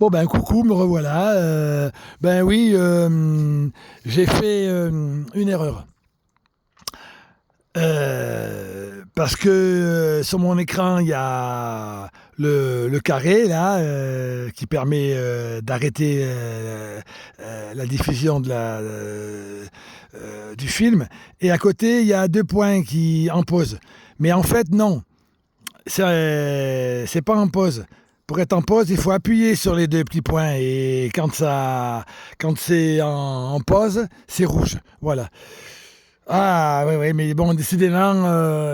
Bon ben coucou, me revoilà. Ben oui, j'ai fait une erreur. Parce que sur mon écran, il y a le carré là qui permet d'arrêter la diffusion du film. Et à côté, il y a deux points qui en pause. Mais en fait, non, c'est pas en pause. Pour être en pause, il faut appuyer sur les deux petits points et quand c'est en pause, c'est rouge. Voilà. Ah oui, oui, mais bon, décidément,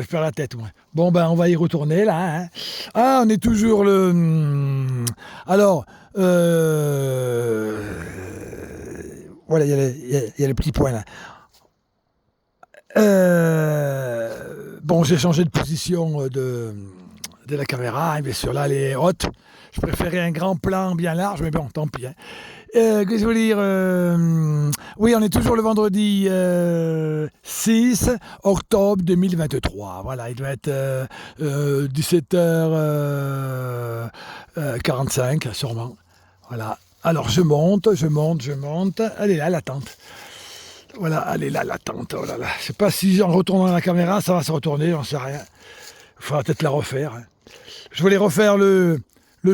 je perds la tête, moi. Bon, ben, on va y retourner, là. Hein. Ah, on est toujours le... Alors, voilà, il y a le petit point, là. Bon, j'ai changé de position de la caméra, hein, bien sûr, là, elle est haute. Je préférais un grand plan bien large, mais bon, tant pis. Hein. Qu'est-ce que je veux dire oui, on est toujours le vendredi 6 octobre 2023. Voilà, il doit être 17h45, sûrement. Voilà. Alors, je monte. Elle est là, la tente. Voilà, elle est là, la tente. Oh là là. Je sais pas si en retournant la caméra, ça va se retourner, j'en sais rien. Il faudra peut-être la refaire. Hein. Je voulais refaire le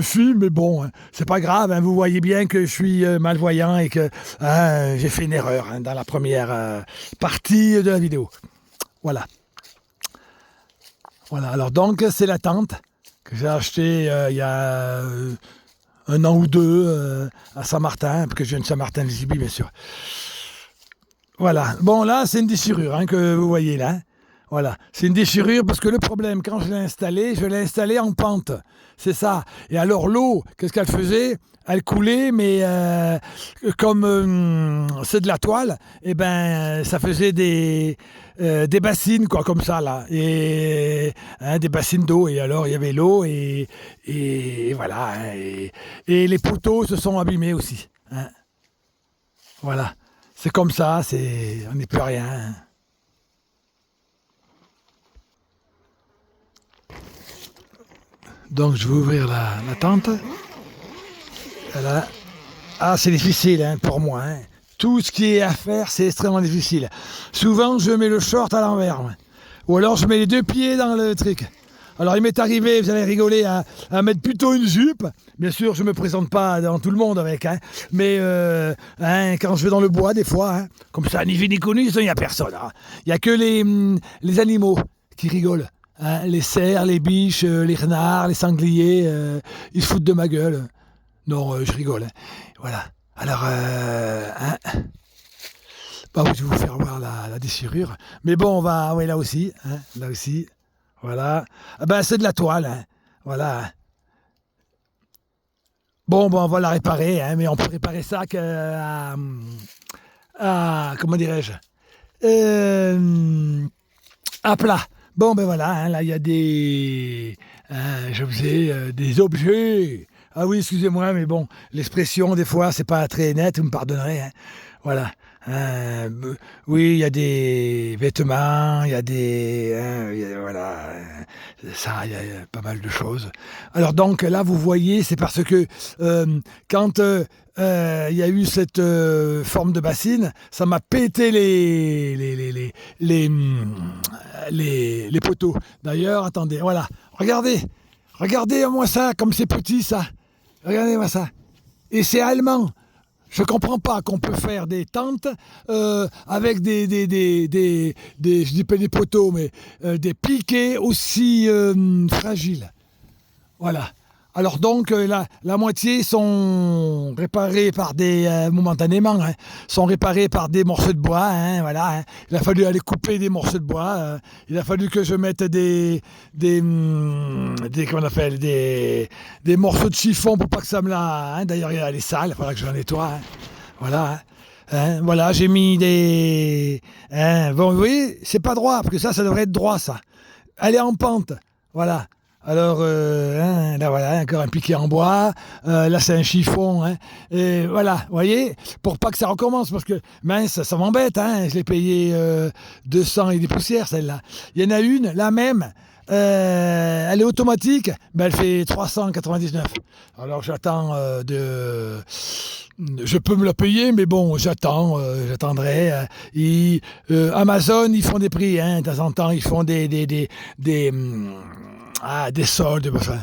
film, mais bon, hein, c'est pas grave, hein, vous voyez bien que je suis malvoyant et que j'ai fait une erreur hein, dans la première partie de la vidéo. Voilà. Voilà, alors donc c'est la tente que j'ai achetée il y a un an ou deux à Saint-Martin, parce que je viens de Saint-Martin-Vésubie, bien sûr. Voilà, bon là c'est une déchirure hein, que vous voyez là. Voilà, c'est une déchirure parce que le problème, quand je l'ai installé en pente. C'est ça. Et alors l'eau, qu'est-ce qu'elle faisait ? Elle coulait, mais comme c'est de la toile, eh ben ça faisait des bassines, quoi, comme ça, là. Et des bassines d'eau. Et alors il y avait l'eau et voilà. Hein, et les poteaux se sont abîmés aussi. Hein. Voilà. C'est comme ça, on n'est plus rien. Hein. Donc je vais ouvrir la tente. Voilà. Ah, c'est difficile hein, pour moi. Hein. Tout ce qui est à faire, c'est extrêmement difficile. Souvent, je mets le short à l'envers. Ouais. Ou alors, je mets les deux pieds dans le truc. Alors, il m'est arrivé, vous allez rigoler, à mettre plutôt une jupe. Bien sûr, je ne me présente pas devant tout le monde avec. Hein. Mais quand je vais dans le bois, des fois, hein, comme ça, ni vu ni connu, il n'y a personne. Hein. Il n'y a que les animaux qui rigolent. Hein, les cerfs, les biches, les renards, les sangliers, ils se foutent de ma gueule. Non, je rigole. Hein. Voilà. Alors, hein. Bah oui, je vais vous faire voir la déchirure. Mais bon, on va, oui, là aussi. Hein, là aussi. Voilà. Ah ben, c'est de la toile. Hein. Voilà. Bon, on va la réparer, hein, mais on peut réparer ça comment dirais-je à plat. Bon, ben voilà, hein, là, il y a des objets. Ah oui, excusez-moi, mais bon, l'expression, des fois, c'est pas très net, vous me pardonnerez. Hein. Voilà. Oui, il y a des vêtements, il y a voilà, ça, il y a pas mal de choses. Alors donc, là, vous voyez, c'est parce que quand il y a eu cette forme de bassine, ça m'a pété les poteaux. D'ailleurs, attendez, voilà, regardez-moi ça, comme c'est petit ça. Regardez-moi ça. Et c'est allemand. Je comprends pas qu'on peut faire des tentes avec je dis pas des poteaux, mais des piquets aussi fragiles. Voilà. Alors donc la moitié sont réparés par momentanément, hein, sont réparés par des morceaux de bois. Hein, voilà. Hein. Il a fallu aller couper des morceaux de bois. Il a fallu que je mette comment on appelle des morceaux de chiffon pour pas que ça me la. Hein, d'ailleurs, elle est sale. Il faudra que je la nettoie. Hein. Voilà. Hein, voilà, j'ai mis des. Hein, bon, vous voyez, c'est pas droit parce que ça devrait être droit ça. Elle est en pente. Voilà. Alors, là, voilà, encore un piquet en bois. Là, c'est un chiffon. Hein, et voilà, vous voyez, pour pas que ça recommence, parce que, mince, ça m'embête. Hein, je l'ai payé 200 et des poussières, celle-là. Il y en a une, la même, Elle est automatique, ben elle fait 399. Alors j'attends je peux me la payer, mais bon, j'attendrai. Amazon, ils font des prix, hein, de temps en temps, ils font des soldes. Enfin,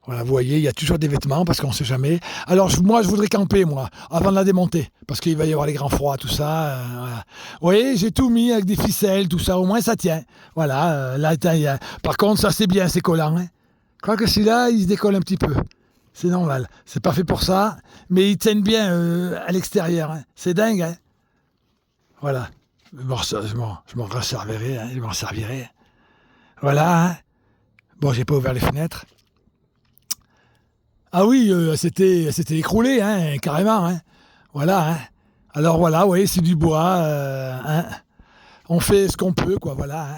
voilà, vous voyez, il y a toujours des vêtements parce qu'on ne sait jamais. Alors moi, je voudrais camper, moi, avant de la démonter, parce qu'il va y avoir les grands froids, tout ça. Voilà. Vous voyez, j'ai tout mis avec des ficelles, tout ça, au moins ça tient. Voilà, là, par contre, ça c'est bien, c'est collant. Hein. Je crois que celui-là, il se décolle un petit peu. C'est normal. C'est pas fait pour ça, mais ils tiennent bien à l'extérieur. Hein. C'est dingue. Hein. Voilà. Bon, ça, je m'en resservirai. Hein. Je m'en servirai. Voilà. Hein. Bon, j'ai pas ouvert les fenêtres. Ah oui, c'était écroulé, hein, carrément. Hein. Voilà. Hein. Alors voilà, oui, c'est du bois. Hein. On fait ce qu'on peut, quoi. Voilà. Hein.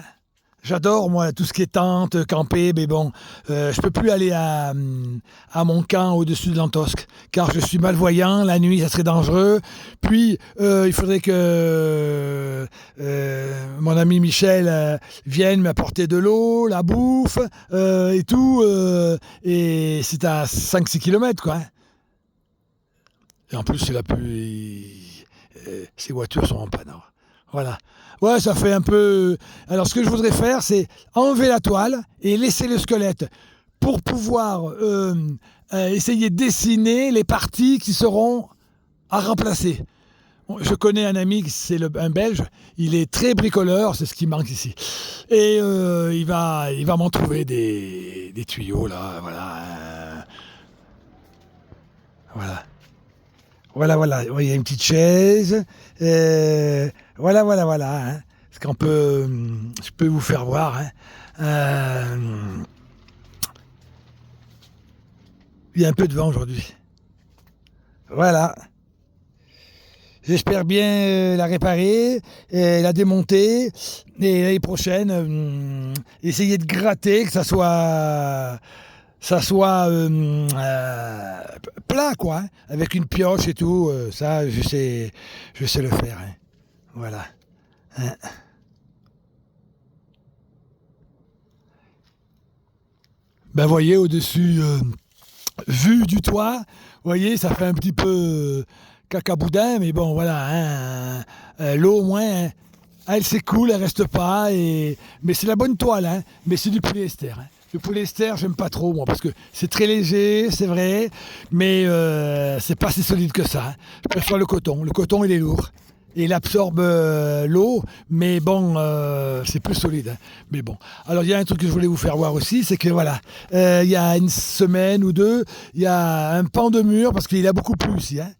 J'adore, moi, tout ce qui est tente, camper, mais bon, je peux plus aller à mon camp au-dessus de l'Antosque, car je suis malvoyant, la nuit, ça serait dangereux. Puis, il faudrait que mon ami Michel vienne m'apporter de l'eau, la bouffe, et tout, et c'est à 5-6 kilomètres, quoi. Hein. Et en plus, c'est la pluie, ces voitures sont en panne. Alors. Voilà. Ouais, ça fait un peu... Alors, ce que je voudrais faire, c'est enlever la toile et laisser le squelette pour pouvoir essayer de dessiner les parties qui seront à remplacer. Je connais un ami, c'est un Belge, il est très bricoleur, c'est ce qui manque ici. Et il va m'en trouver des tuyaux, là, voilà. Voilà. Voilà. Il y a une petite chaise. Voilà. Hein. Parce qu'on peut... Je peux vous faire voir. Hein. Il y a un peu de vent aujourd'hui. Voilà. J'espère bien la réparer, la démonter. Et l'année prochaine, essayer de gratter, que ça soit plat, quoi, hein, avec une pioche et tout, ça, je sais le faire, hein. Voilà. Hein. Ben, voyez, au-dessus, vue du toit, voyez, ça fait un petit peu cacaboudin, mais bon, voilà, hein, l'eau, au moins, hein, elle s'écoule, elle reste pas, mais c'est la bonne toile, hein, mais c'est du polyester, hein. Le polyester, j'aime pas trop, moi, parce que c'est très léger, c'est vrai, mais c'est pas si solide que ça. Hein. Je préfère le coton. Le coton, il est lourd. Et il absorbe l'eau, mais bon, c'est plus solide. Hein. Mais bon. Alors, il y a un truc que je voulais vous faire voir aussi, c'est que voilà, il y a une semaine ou deux, il y a un pan de mur, parce qu'il a beaucoup plu ici, hein.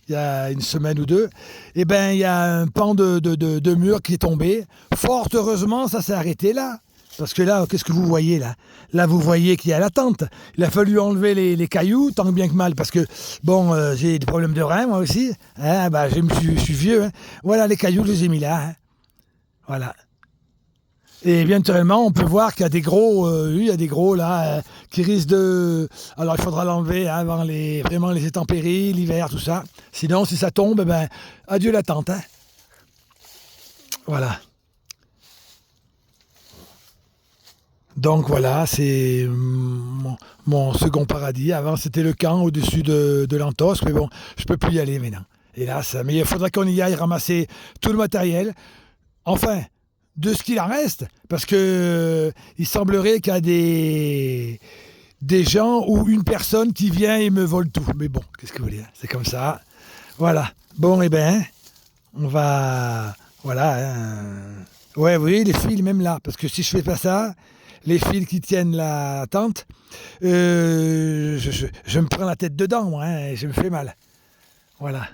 Il y a une semaine ou deux, et ben il y a un pan de mur qui est tombé. Fort heureusement, ça s'est arrêté là. Parce que là, qu'est-ce que vous voyez là? Là, vous voyez qu'il y a la tente. Il a fallu enlever les cailloux, tant bien que mal, parce que, bon, j'ai des problèmes de reins, moi aussi. Hein, bah, je suis vieux. Hein. Voilà, les cailloux, je les ai mis là. Hein. Voilà. Et bien naturellement, on peut voir qu'il y a des gros, là, qui risquent de... Alors, il faudra l'enlever hein, avant vraiment les intempéries, l'hiver, tout ça. Sinon, si ça tombe, ben, adieu la tente. Hein. Voilà. Donc voilà, c'est mon second paradis. Avant, c'était le camp au-dessus de l'Antosque, mais bon, je peux plus y aller maintenant. Hélas, mais il faudrait qu'on y aille ramasser tout le matériel. Enfin, de ce qu'il en reste, parce que il semblerait qu'il y a des gens ou une personne qui vient et me vole tout. Mais bon, qu'est-ce que vous voulez, c'est comme ça. Voilà. Bon, eh ben, on va... Voilà. Hein. Ouais, vous voyez, les fils, même là, parce que si je fais pas ça... Les fils qui tiennent la tente, je me prends la tête dedans, moi, hein, et je me fais mal. Voilà.